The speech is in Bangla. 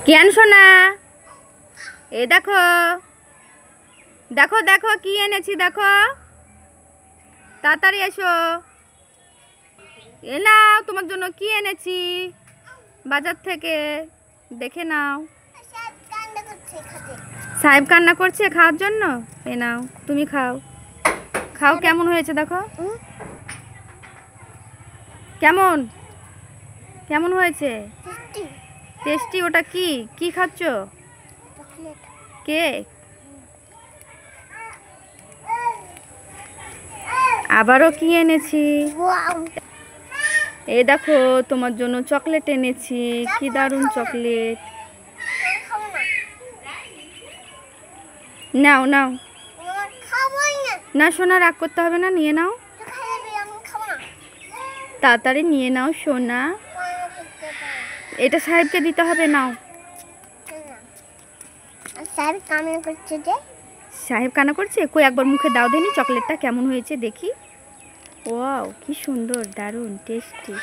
কেন শোনা, এ দেখো দেখো দেখো কি এনেছি, দেখো তাড়াতাড়ি এসো। এ নাও তোমার জন্য কি এনেছি বাজার থেকে, দেখে নাও। সাহেব কান্না করছে খাওয়ার জন্য, এ নাও তুমি খাও। খাও, কেমন হয়েছে দেখো, কেমন কেমন হয়েছে? টেস্টি। ওটা কি কি খাচ্ছ? কেক। আবারও কি এনেছি, এই দেখো তোমার জন্য চকলেট এনেছি। কি দারুণ চকলেট। নাও নাও, না সোনা রাগ করতে হবে না, নিয়ে নাও তাড়াতাড়ি নিয়ে নাও সোনা। এটা সাহেবকে দিতে হবে, নাও। সাহেব কান্না করছে, কই একবার মুখে দাও দেনি চকলেটটা কেমন হয়েছে দেখি। ওয়াও কি সুন্দর, দারুণ টেস্টি।